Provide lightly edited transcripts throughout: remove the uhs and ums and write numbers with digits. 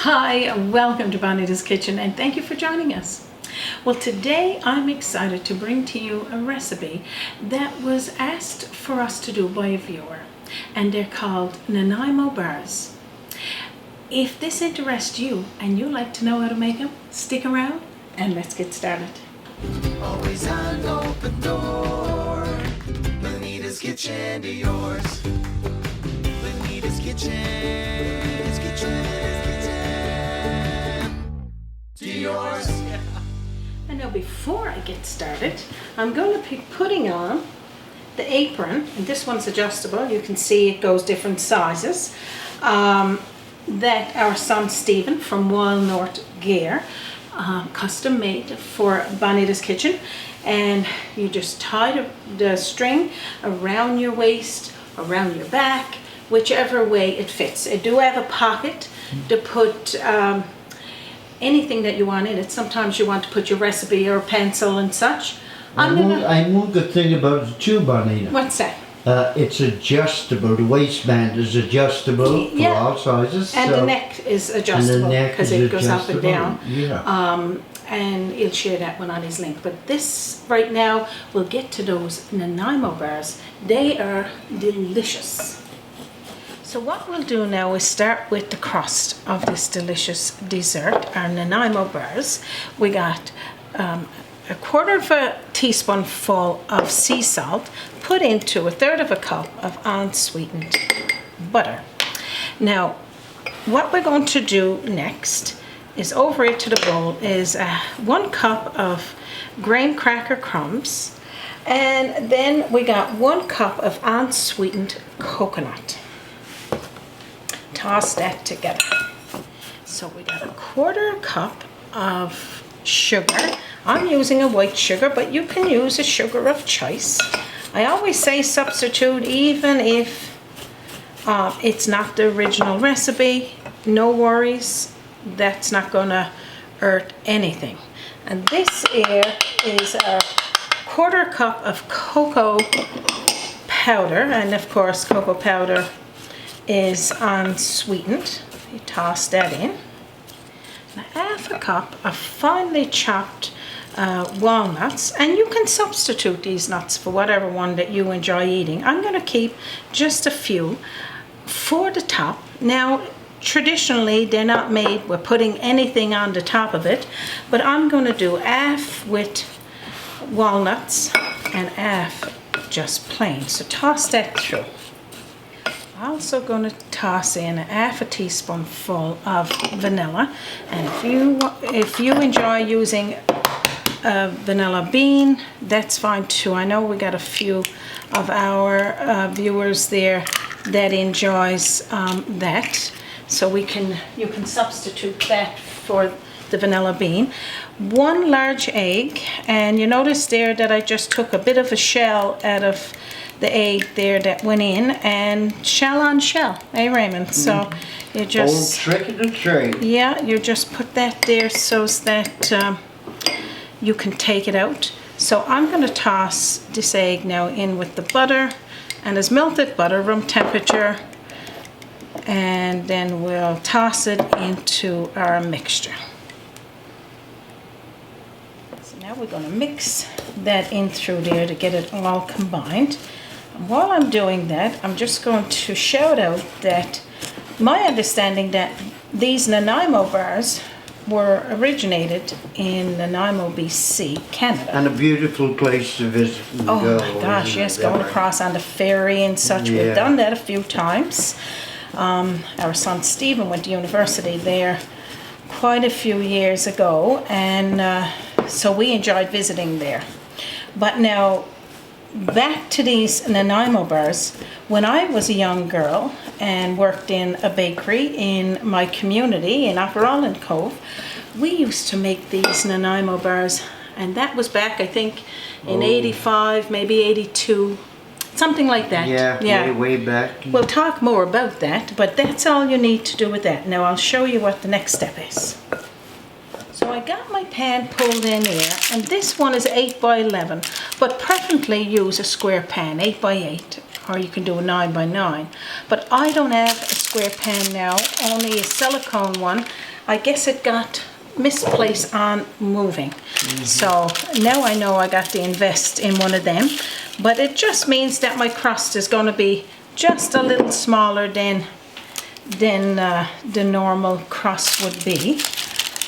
Hi, and welcome to BONITA'S Kitchen, and thank you for joining us. Well, today I'm excited to bring to you a recipe that was asked for us to do by a viewer, and they're called Nanaimo Bars. If this interests you and you like to know how to make them, stick around and let's get started. Always an open door. Bonita's Kitchen to yours. Bonita's Kitchen. To yours. And now before I get started, I'm going to be putting on the apron, and this one's adjustable. You can see it goes different sizes. That our son Stephen from Walnut Gear custom made for Bonita's Kitchen, and you just tie the string around your waist, around your back, whichever way it fits. I do have a pocket to put anything that you want in it. Sometimes you want to put your recipe or a pencil and such. I know the thing about it too, Bonita. What's that? It's adjustable. The waistband is adjustable for all sizes. And the neck is adjustable because it goes up and down. Yeah. And he'll share that one on his link. But this right now, we'll get to those Nanaimo bars. They are delicious. So what we'll do now is start with the crust of this delicious dessert, our Nanaimo bars. We got a quarter of a teaspoonful of sea salt put into 1/3 of a cup of unsweetened butter. Now, what we're going to do next is over into the bowl is 1 cup of graham cracker crumbs, and then we got 1 cup of unsweetened coconut. Toss that together. So we got 1/4 cup of sugar. I'm using a white sugar, but you can use a sugar of choice. I always say substitute even if it's not the original recipe. No worries, that's not gonna hurt anything. And this here is a 1/4 cup of cocoa powder, and of course cocoa powder is unsweetened. You toss that in. And 1/2 cup of finely chopped walnuts, and you can substitute these nuts for whatever one that you enjoy eating. I'm going to keep just a few for the top. Now, traditionally they're not made with putting anything on the top of it, but I'm going to do 1/2 with walnuts and 1/2 just plain. So toss that through. Also going to toss in 1/2 teaspoonful of vanilla, and if you enjoy using a vanilla bean, that's fine too. I know we got a few of our viewers there that enjoys that, so you can substitute that for the vanilla bean. 1 large egg, and you notice there that I just took a bit of a shell out of the egg there that went in, and shell on shell, Raymond? So you just Old trick of the trade. Yeah, you just put that there so that you can take it out. So I'm going to toss this egg now in with the butter, and it's melted butter, room temperature, and then we'll toss it into our mixture. So now we're going to mix that in through there to get it all combined. And while I'm doing that, I'm just going to shout out that my understanding that these Nanaimo bars were originated in Nanaimo, BC, Canada. And a beautiful place to visit and Oh go. my gosh, yes, going across on the ferry and such. Yeah. We've done that a few times. Our son Stephen went to university there quite a few years ago, and so we enjoyed visiting there. But now, back to these Nanaimo bars. When I was a young girl and worked in a bakery in my community in Upper Island Cove, we used to make these Nanaimo bars, and that was back, I think, in 85, maybe 82, something like that. Yeah. Way back. We'll talk more about that, but that's all you need to do with that. Now I'll show you what the next step is. So I got my pan pulled in here, and this one is 8 by 11, but preferably use a square pan, 8 by 8, or you can do a 9 by 9. But I don't have a square pan now, only a silicone one, I guess it got misplaced on moving. So now I know I got to invest in one of them, but it just means that my crust is going to be just a little smaller than the normal crust would be.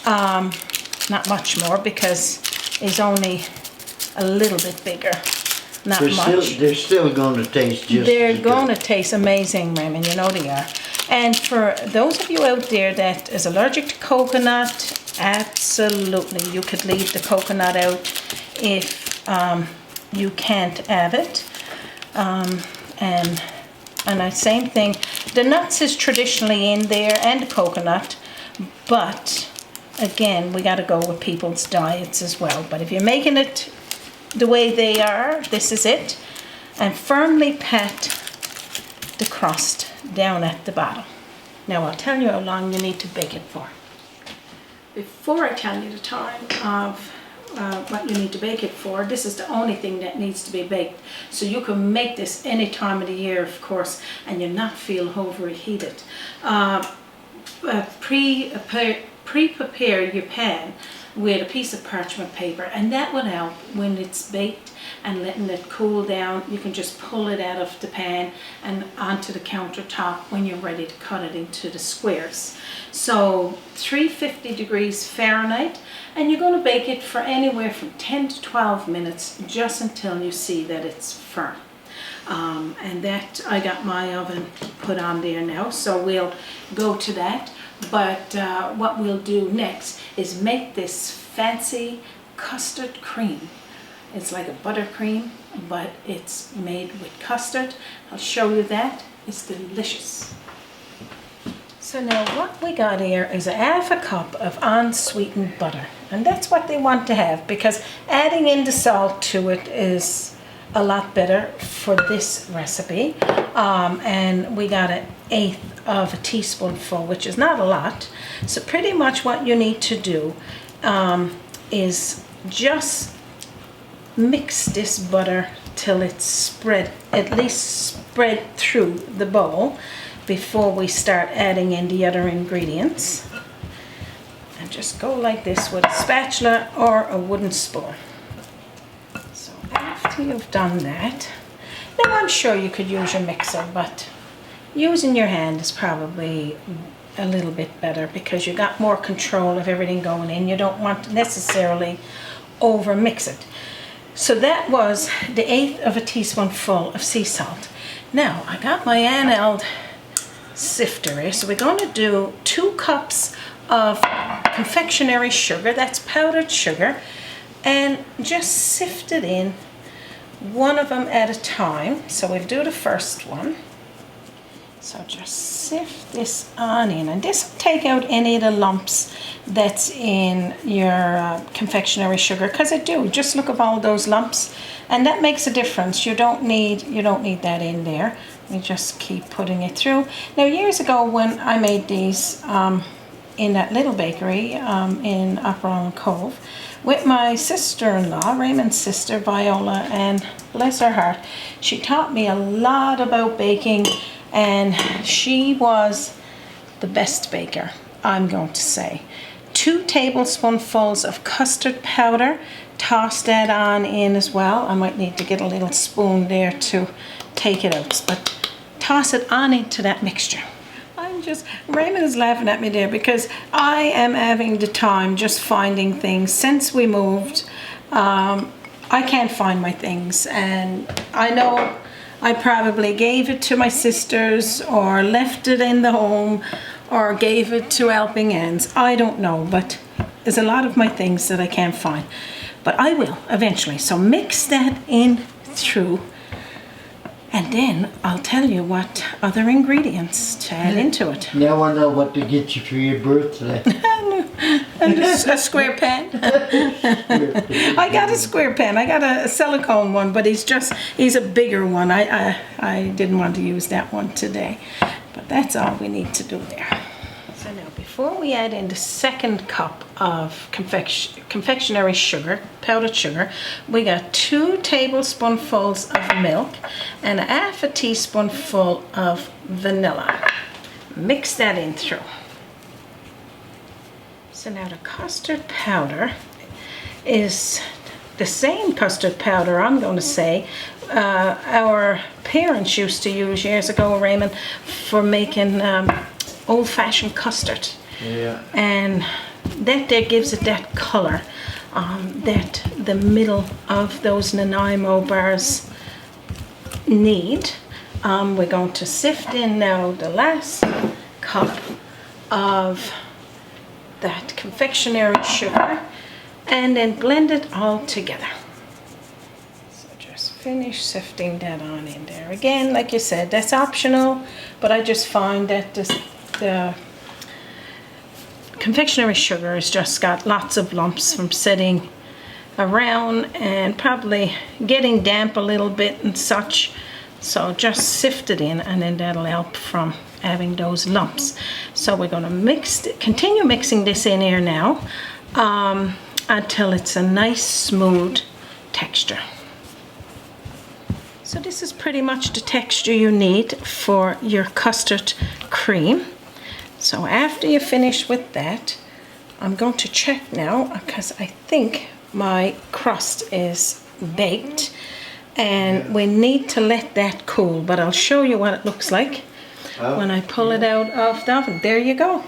Not much more, because it's only a little bit bigger. Not much. They're still going to taste just They're going to taste amazing, Raymond, you know they are. And for those of you out there that is allergic to coconut, absolutely, you could leave the coconut out if you can't have it. And the same thing, the nuts is traditionally in there, and the coconut, but again, we got to go with people's diets as well. But if you're making it the way they are, this is it. And firmly pat the crust down at the bottom. Now I'll tell you how long you need to bake it for. Before I tell you the time of what you need to bake it for, this is the only thing that needs to be baked. So you can make this any time of the year, of course, and you'll not feel overheated. Pre-prepare your pan with a piece of parchment paper, and that will help when it's baked and letting it cool down. You can just pull it out of the pan and onto the countertop when you're ready to cut it into the squares. So 350 degrees Fahrenheit, and you're going to bake it for anywhere from 10 to 12 minutes, just until you see that it's firm. And that, I got my oven put on there now, so we'll go to that. But what we'll do next is make this fancy custard cream. It's like a buttercream, but it's made with custard. I'll show you that. It's delicious. So now what we got here is 1/2 cup of unsweetened butter. And that's what they want to have, because adding in the salt to it is a lot better for this recipe. And we got 1/8 of a teaspoonful, which is not a lot. So pretty much what you need to do is just mix this butter till it's spread, at least spread through the bowl, before we start adding in the other ingredients. And just go like this with a spatula or a wooden spoon. So after you've done that, now I'm sure you could use your mixer, but using your hand is probably a little bit better, because you got more control of everything going in. You don't want to necessarily over mix it. So that was the 1/8 of a teaspoonful of sea salt. Now I got my handheld sifter here, so we're going to do 2 cups of confectionery sugar, that's powdered sugar, and just sift it in, one of them at a time. So we'll do the first one. So just sift this on in, and this will take out any of the lumps that's in your confectionery sugar, because it do. Just look at all those lumps, and that makes a difference. You don't need that in there. You just keep putting it through. Now years ago when I made these in that little bakery in Upper Island Cove with my sister-in-law, Raymond's sister Viola, and bless her heart, she taught me a lot about baking. And she was the best baker, I'm going to say. 2 tablespoonfuls of custard powder. Toss that on in as well. I might need to get a little spoon there to take it out, but toss it on into that mixture. Raymond is laughing at me there, because I am having the time just finding things. Since we moved, I can't find my things, and I know I probably gave it to my sisters, or left it in the home, or gave it to helping hands. I don't know, but there's a lot of my things that I can't find. But I will eventually. So mix that in through, and then I'll tell you what other ingredients to add into it. Now I know what to get you for your birthday. And a square pan. I got a square pan. I got a silicone one, but he's a bigger one. I didn't want to use that one today. But that's all we need to do there. So now, before we add in the 2nd cup of confectionery sugar, powdered sugar, we got 2 tablespoonfuls of milk and 1/2 teaspoonful of vanilla. Mix that in through. So now the custard powder is the same custard powder, I'm going to say, our parents used to use years ago, Raymond, for making old-fashioned custard. Yeah. And that there gives it that colour that the middle of those Nanaimo bars need. We're going to sift in now the last cup of that confectionery sugar and then blend it all together. So just finish sifting that on in there. Again, like you said, that's optional, but I just find that the confectionery sugar has just got lots of lumps from sitting around and probably getting damp a little bit and such. So just sift it in and then that'll help from having those lumps. So we're going to continue mixing this in here now until it's a nice smooth texture. So this is pretty much the texture you need for your custard cream. So after you finish with that, I'm going to check now because I think my crust is baked and we need to let that cool, but I'll show you what it looks like when I pull it out of the oven. There you go.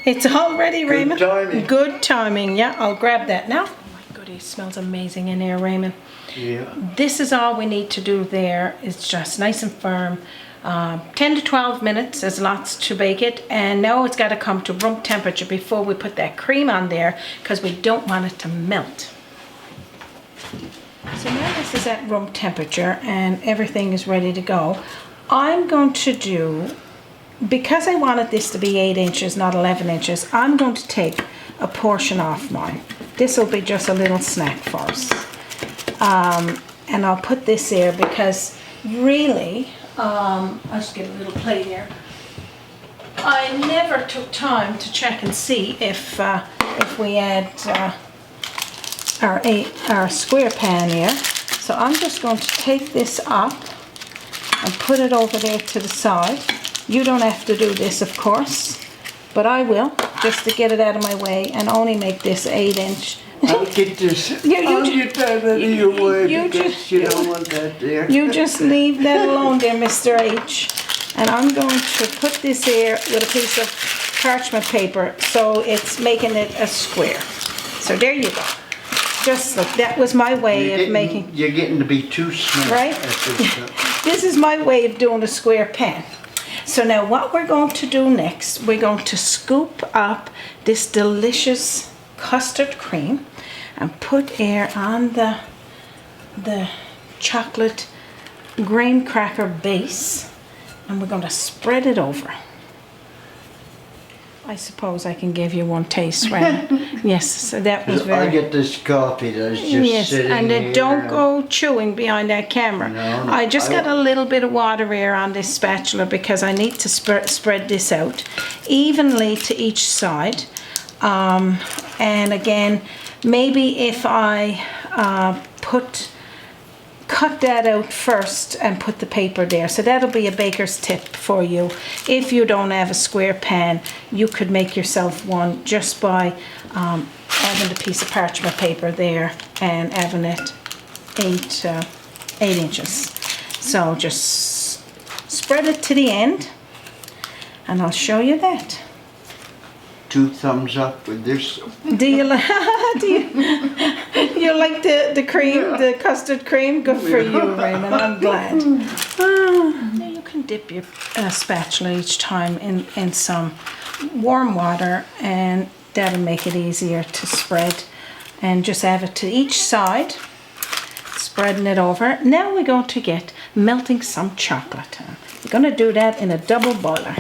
It's all ready, Raymond. Good timing. Good timing, yeah. I'll grab that now. Oh my goodness, it smells amazing in here, Raymond. Yeah. This is all we need to do there. It's just nice and firm. 10 to 12 minutes, there's lots to bake it, and now it's got to come to room temperature before we put that cream on there because we don't want it to melt. So now this is at room temperature and everything is ready to go. I'm going to do, because I wanted this to be 8 inches, not 11 inches, I'm going to take a portion off mine. This will be just a little snack for us. And I'll put this here because really, I'll just get a little plate here. I never took time to check and see if we had our square pan here. So I'm just going to take this up and put it over there to the side. You don't have to do this, of course, but I will, just to get it out of my way and only make this 8 inch. I'll get this. I'll get that out of your way because you don't want that there. You just leave that alone there, Mr. H. And I'm going to put this here with a piece of parchment paper so it's making it a square. So there you go. Just look, that was my way of making. You're getting to be too small. Right? This is my way of doing a square pan. So now what we're going to do next, we're going to scoop up this delicious custard cream and put air on the chocolate graham cracker base, and we're going to spread it over. I suppose I can give you one taste, right? Yes, so that was very... I get this coffee that's just sitting and then here. don't go chewing behind that camera. No, I just got a little bit of water here on this spatula because I need to spread this out evenly to each side. And again, maybe if I cut that out first and put the paper there. So that'll be a baker's tip for you. If you don't have a square pan, you could make yourself one just by having the piece of parchment paper there and having it 8 inches. So just spread it to the end and I'll show you that. 2 thumbs up with this. Do you like the cream, the custard cream? Good for you, Raymond. I'm glad. Now you can dip your spatula each time in some warm water, and that'll make it easier to spread. And just have it to each side, spreading it over. Now we're going to get melting some chocolate. We're going to do that in a double boiler.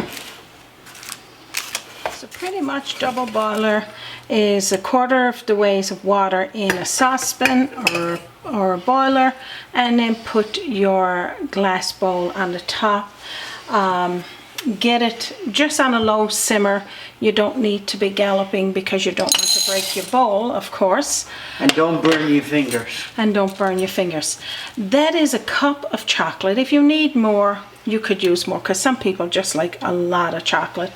So pretty much double boiler is 1/4 of the weight of water in a saucepan or a boiler, and then put your glass bowl on the top. Get it just on a low simmer. You don't need to be galloping because you don't want to break your bowl, of course. And don't burn your fingers. And don't burn your fingers. That is a cup of chocolate. If you need more, you could use more because some people just like a lot of chocolate.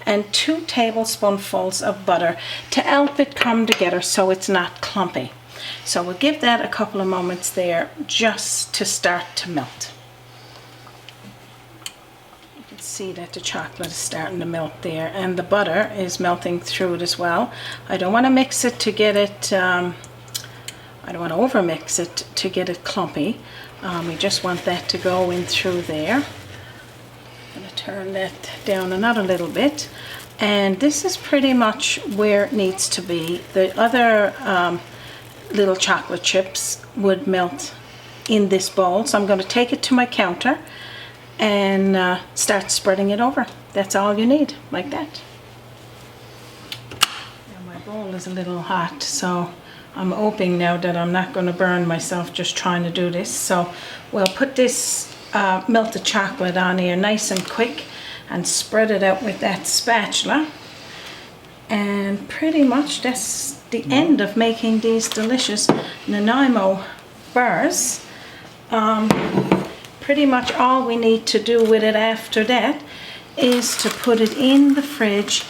And 2 tablespoonfuls of butter to help it come together so it's not clumpy. So we'll give that a couple of moments there just to start to melt. You can see that the chocolate is starting to melt there, and the butter is melting through it as well. I don't want to mix it to get it, I don't want to over mix it to get it clumpy. We just want that to go in through there. I'm going to turn that down another little bit. And this is pretty much where it needs to be. The other little chocolate chips would melt in this bowl. So I'm going to take it to my counter and start spreading it over. That's all you need, like that. Now my bowl is a little hot, so I'm hoping now that I'm not going to burn myself just trying to do this. So we'll put this melted chocolate on here nice and quick and spread it out with that spatula. And pretty much that's the end of making these delicious Nanaimo bars. Pretty much all we need to do with it after that is to put it in the fridge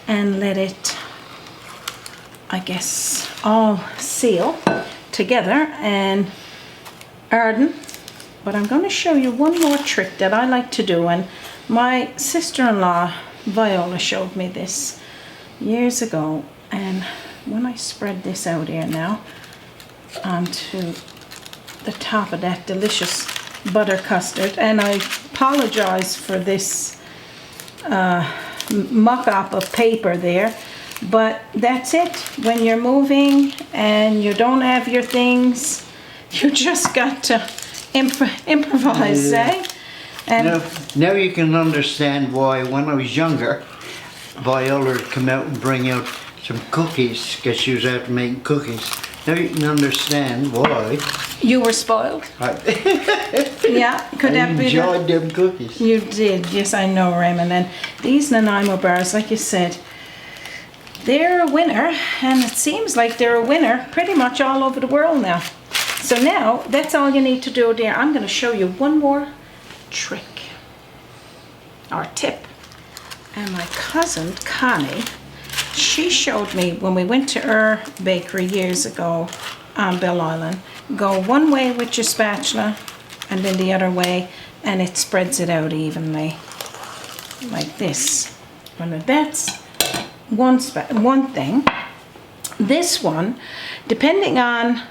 and let it, I guess, all seal together and harden. But I'm going to show you one more trick that I like to do, and my sister-in-law Viola showed me this years ago. And when I spread this out here now onto the top of that delicious butter custard, and I apologize for this mock-up of paper there, but that's it. When you're moving and you don't have your things, you just got to improvise, eh? And now you can understand why when I was younger, Viola would come out and bring out some cookies because she was out making cookies. Now you can understand why. you were spoiled. Yeah, could that be? I enjoyed them cookies. You did, yes, I know, Raymond. And these Nanaimo bars, like you said, they're a winner, and it seems like they're a winner pretty much all over the world now. So now, that's all you need to do there. I'm going to show you one more trick, or tip. And my cousin, Connie, she showed me when we went to her bakery years ago on Bell Island. Go one way with your spatula, and then the other way, and it spreads it out evenly, like this. And that's one thing. This one, depending on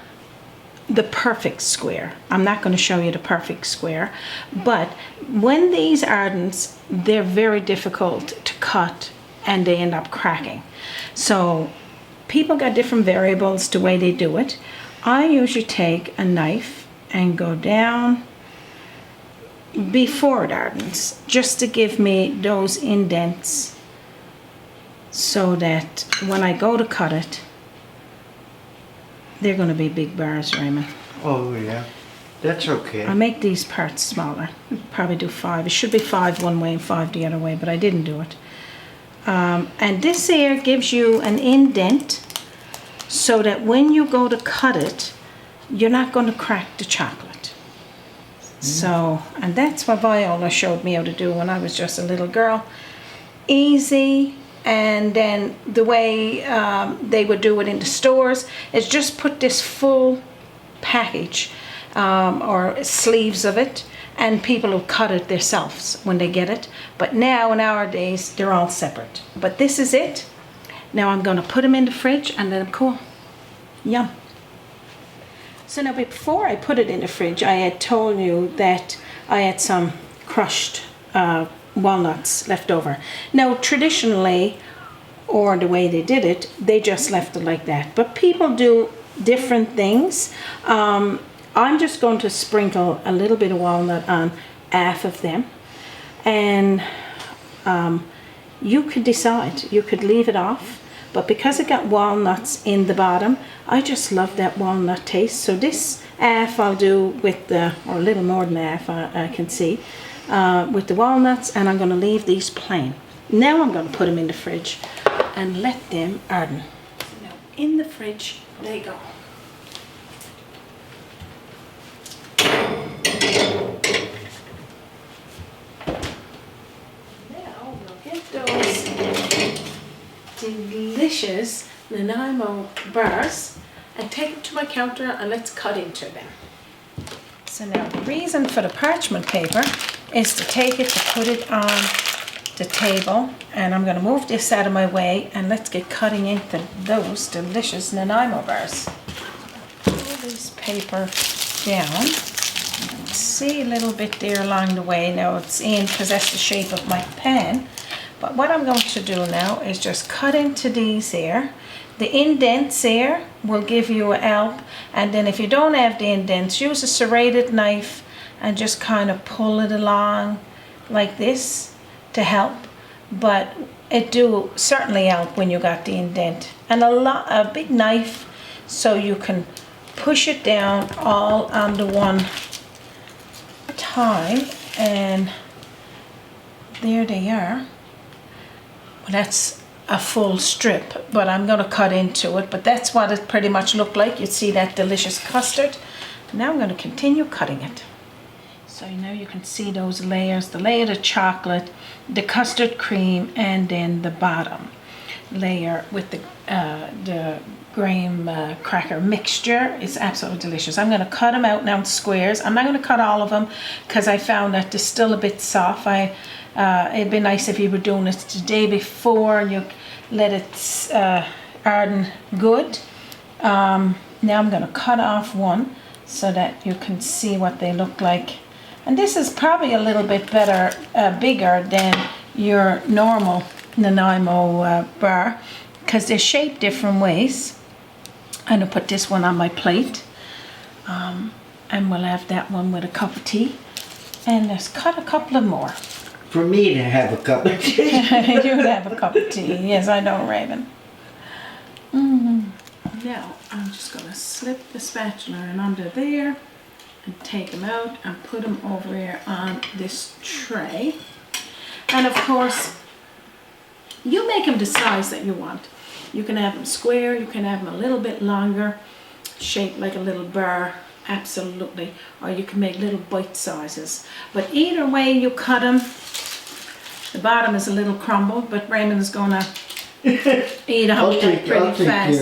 the perfect square, I'm not going to show you the perfect square, but when these hardens, they're very difficult to cut and they end up cracking. So people got different variables the way they do it. I usually take a knife and go down before it hardens, just to give me those indents so that when I go to cut it, they're going to be big bars, Raymond. Oh yeah, that's okay. I make these parts smaller. Probably do 5. It should be 5 one way and 5 the other way, but I didn't do it. And this here gives you an indent so that when you go to cut it, you're not going to crack the chocolate. So, and that's what Viola showed me how to do when I was just a little girl. Easy. And then the way they would do it in the stores is just put this full package or sleeves of it, and people will cut it themselves when they get it. But now, nowadays, they're all separate. But this is it. Now I'm going to put them in the fridge and let them cool. Yum. So now before I put it in the fridge, I had told you that I had some crushed walnuts left over. Now traditionally, or the way they did it, they just left it like that. But people do different things. I'm just going to sprinkle a little bit of walnut on half of them. And you could decide, you could leave it off. But because it got walnuts in the bottom, I just love that walnut taste. So this half I'll do with the, or a little more than half I can see, with the walnuts, and I'm going to leave these plain. Now I'm going to put them in the fridge and let them harden. Now in the fridge they go. delicious Nanaimo bars and take them to my counter and let's cut into them. So now the reason for the parchment paper is to take it to put it on the table, and I'm going to move this out of my way and let's get cutting into those delicious Nanaimo bars. Pull this paper down. See a little bit there along the way. Now it's in because that's the shape of my pen. But what I'm going to do now is just cut into these here. The indents here will give you a help, and then if you don't have the indents, use a serrated knife and just kind of pull it along like this to help. But it do certainly help when you got the indent. And a big knife so you can push it down all under one time, and there they are. Well, that's a full strip, but I'm going to cut into it, but that's what it pretty much looked like. You see that delicious custard. Now I'm going to continue cutting it. So now you can see those layers, the layer of chocolate, the custard cream, and then the bottom layer with the graham cracker mixture. It's absolutely delicious. I'm going to cut them out now in squares. I'm not going to cut all of them because I found that they're still a bit soft. It'd be nice if you were doing it the day before and you let it harden good. Now I'm going to cut off one so that you can see what they look like. And this is probably a little bit bigger than your normal Nanaimo bar because they're shaped different ways. I'm going to put this one on my plate, and we'll have that one with a cup of tea. And let's cut a couple of more. For me to have a cup of tea. You'd have a cup of tea. Yes, I know, Raven. Now, I'm just going to slip the spatula in under there and take them out and put them over here on this tray. And of course, you make them the size that you want. You can have them square, you can have them a little bit longer, shaped like a little bar, absolutely. Or you can make little bite sizes. But either way you cut them, the bottom is a little crumbled, but Raymond is going to eat up that pretty fast.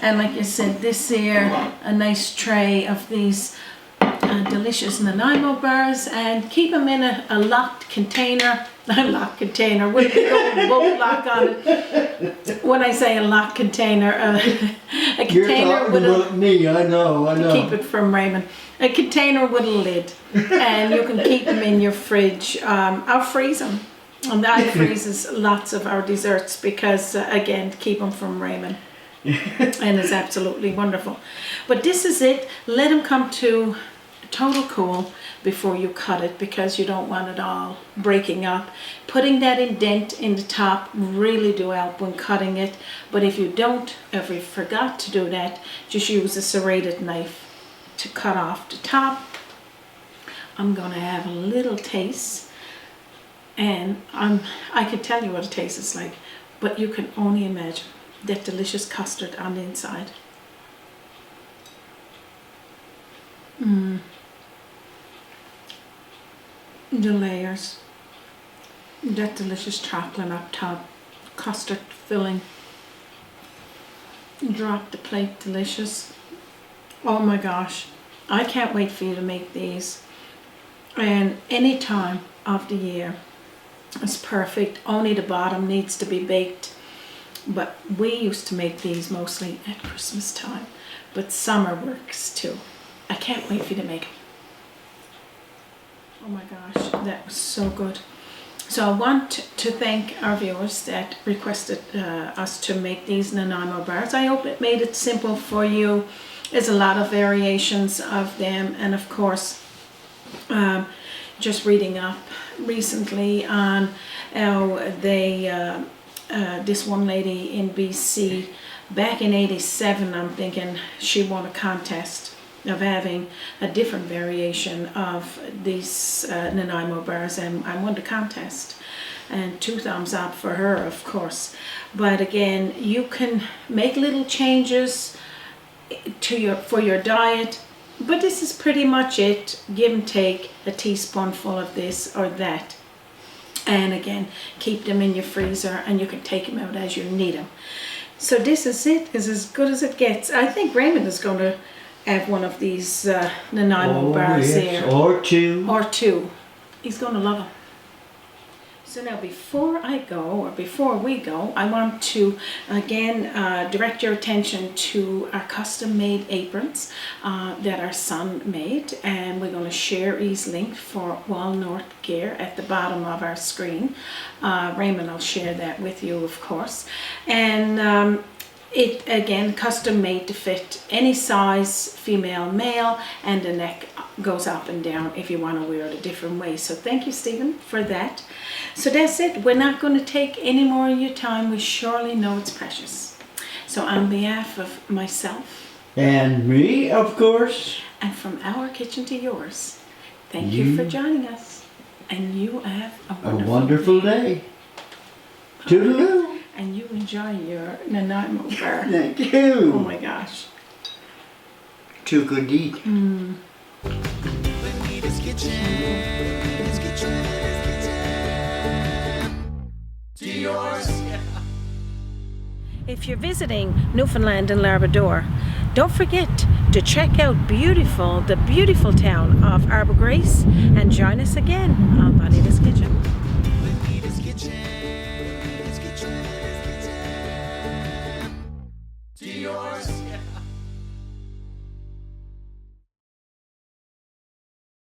And like I said, this here, a nice tray of these delicious Nanaimo bars, and keep them in a locked container. A locked container with a big old boat lock on it. When I say a locked container, a container with a... me, I know. Keep it from Raymond. A container with a lid, and you can keep them in your fridge. I'll freeze them. And I freezes lots of our desserts because, again, keep them from Raymond. And it's absolutely wonderful. But this is it. Let them come to total cool before you cut it because you don't want it all breaking up. Putting that indent in the top really do help when cutting it. But if you don't, if you forgot to do that, just use a serrated knife to cut off the top. I'm going to have a little taste. And I can tell you what it tastes like, but you can only imagine that delicious custard on the inside. The layers, that delicious chocolate up top, custard filling. Drop the plate, delicious. Oh my gosh, I can't wait for you to make these. And any time of the year. It's perfect. Only the bottom needs to be baked. But we used to make these mostly at Christmas time. But summer works too. I can't wait for you to make them. Oh my gosh, that was so good. So I want to thank our viewers that requested us to make these Nanaimo bars. I hope it made it simple for you. There's a lot of variations of them, and of course, just reading up recently on how they, this one lady in BC, back in '87, I'm thinking she won a contest of having a different variation of these Nanaimo bars, and I won the contest. And 2 thumbs up for her, of course. But again, you can make little changes for your diet. But this is pretty much it. Give and take a teaspoonful of this or that. And again, keep them in your freezer and you can take them out as you need them. So this is it. It's as good as it gets. I think Raymond is going to have one of these Nanaimo bars here. Or two. Or two. He's going to love them. So now before we go, I want to again direct your attention to our custom made aprons that our son made, and we're going to share his link for walnut gear at the bottom of our screen. Raymond will share that with you, of course. And it again custom made to fit any size, female, male, and the neck goes up and down if you want to wear it a different way. So thank you, Stephen, for that. So that's it. We're not going to take any more of your time. We surely know it's precious. So on behalf of myself And me, of course. and from our kitchen to yours, thank you for joining us. And you have a Wonderful day. Toodaloo. And you enjoy your Nanaimo bar. Thank you. Oh my gosh. Too good to eat. Bonita's kitchen. To yours. If you're visiting Newfoundland and Labrador, don't forget to check out the beautiful town of Arbor Grace, and join us again on Bonita's Kitchen.